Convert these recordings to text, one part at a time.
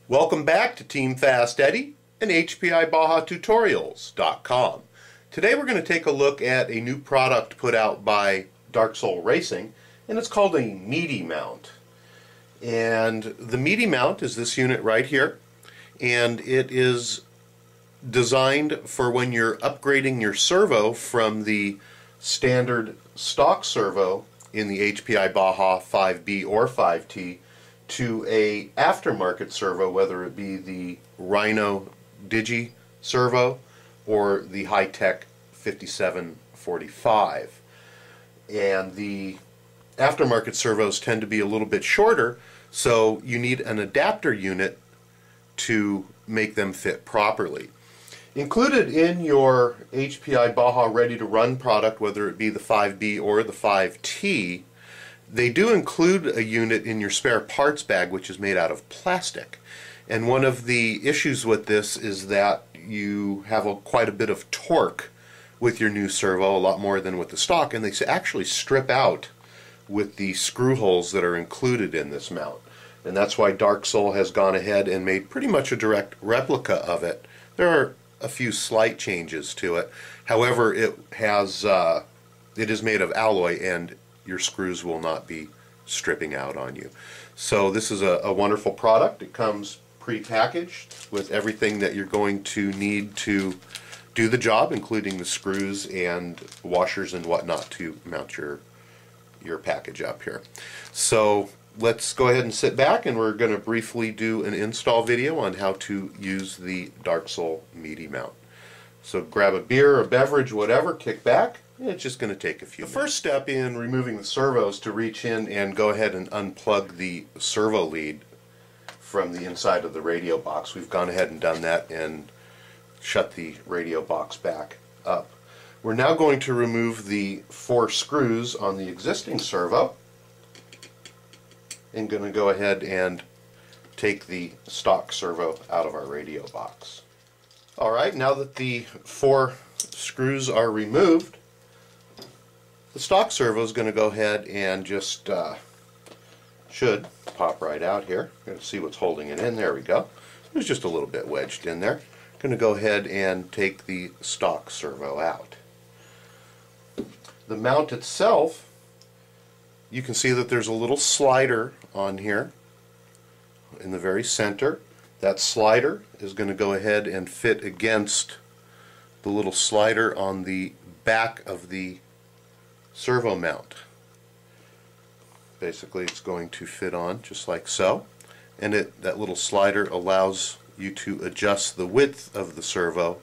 Welcome back to Team FastEddy and HPI Baja Tutorials.com. Today we're going to take a look at a new product put out by DarkSoul Racing, and it's called a MeatyMount. And the MeatyMount is this unit right here, and it is designed for when you're upgrading your servo from the standard stock servo in the HPI Baja 5B or 5T to a aftermarket servo, whether it be the Rhino Digi servo or the high-tech 5745. And the aftermarket servos tend to be a little bit shorter, so you need an adapter unit to make them fit properly. Included in your HPI Baja ready-to-run product, whether it be the 5B or the 5T, they do include a unit in your spare parts bag which is made out of plastic. And one of the issues with this is that you have quite a bit of torque with your new servo, a lot more than with the stock, and they actually strip out with the screw holes that are included in this mount. And that's why DarkSoul has gone ahead and made pretty much a direct replica of it. There are a few slight changes to it. However, it is made of alloy, and your screws will not be stripping out on you. So this is a wonderful product. It comes pre-packaged with everything that you're going to need to do the job, including the screws and washers and whatnot to mount your package up here. So let's go ahead and sit back, and we're going to briefly do an install video on how to use the DarkSoul MeatyMount. So grab a beer, a beverage, whatever, kick back. It's just going to take a few minutes. The first step in removing the servo is to reach in and go ahead and unplug the servo lead from the inside of the radio box. We've gone ahead and done that and shut the radio box back up. We're now going to remove the 4 screws on the existing servo, and going to go ahead and take the stock servo out of our radio box. Alright, now that the 4 screws are removed, the stock servo is going to go ahead and just should pop right out here. Going to see what's holding it in. There we go. There's just a little bit wedged in there. Going to go ahead and take the stock servo out. The mount itself, you can see that there's a little slider on here in the very center. That slider is going to go ahead and fit against the little slider on the back of the servo mount. Basically, it's going to fit on just like so, and that little slider allows you to adjust the width of the servo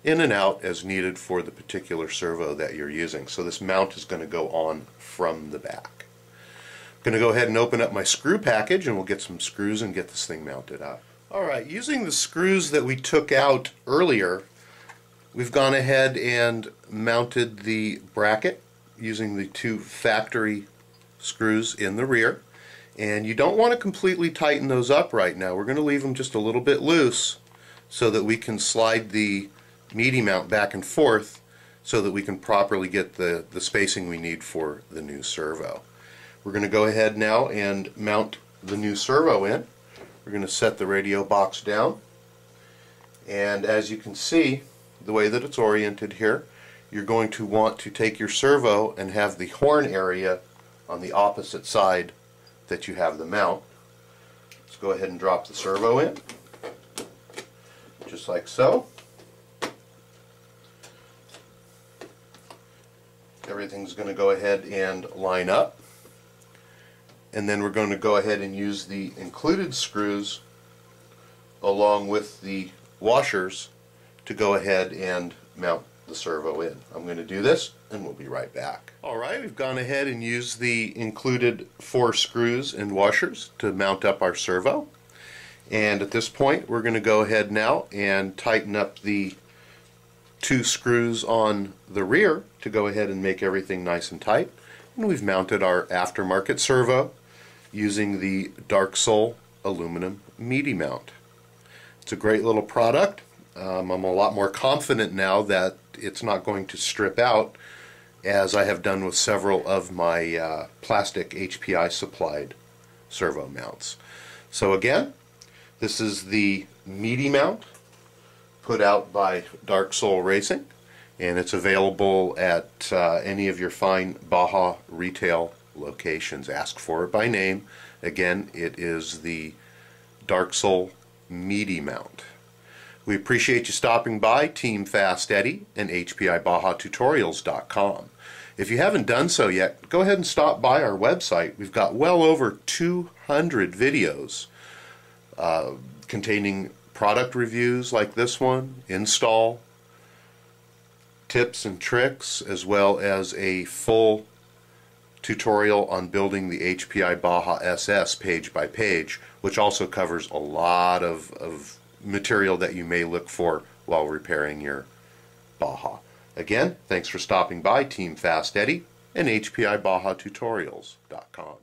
in and out as needed for the particular servo that you're using. So this mount is going to go on from the back. I'm going to go ahead and open up my screw package, and we'll get some screws and get this thing mounted up. Alright, using the screws that we took out earlier, we've gone ahead and mounted the bracket using the 2 factory screws in the rear. And you don't want to completely tighten those up right now. We're going to leave them just a little bit loose so that we can slide the MeatyMount back and forth so that we can properly get the spacing we need for the new servo. We're going to go ahead now and mount the new servo in. We're going to set the radio box down, and as you can see, the way that it's oriented here, you're going to want to take your servo and have the horn area on the opposite side that you have the mount. Let's go ahead and drop the servo in, just like so. Everything's going to go ahead and line up, and then we're going to go ahead and use the included screws along with the washers to go ahead and mount the servo in. I'm going to do this, and we'll be right back. Alright, we've gone ahead and used the included 4 screws and washers to mount up our servo, and at this point we're going to go ahead now and tighten up the 2 screws on the rear to go ahead and make everything nice and tight. And we've mounted our aftermarket servo using the DarkSoul aluminum MeatyMount. It's a great little product. I'm a lot more confident now that it's not going to strip out, as I have done with several of my plastic HPI supplied servo mounts. So again, This is the MeatyMount put out by DarkSoul Racing, and it's available at any of your fine Baja retail locations. Ask for it by name. Again, it is the DarkSoul MeatyMount. We appreciate you stopping by, Team FastEddy and HPI Baja Tutorials.com. If you haven't done so yet, go ahead and stop by our website. We've got well over 200 videos containing product reviews like this one, install, tips and tricks, as well as a full tutorial on building the HPI Baja SS page by page, which also covers a lot of material that you may look for while repairing your Baja. Again, thanks for stopping by, Team FastEddy and HPI Baja Tutorials.com.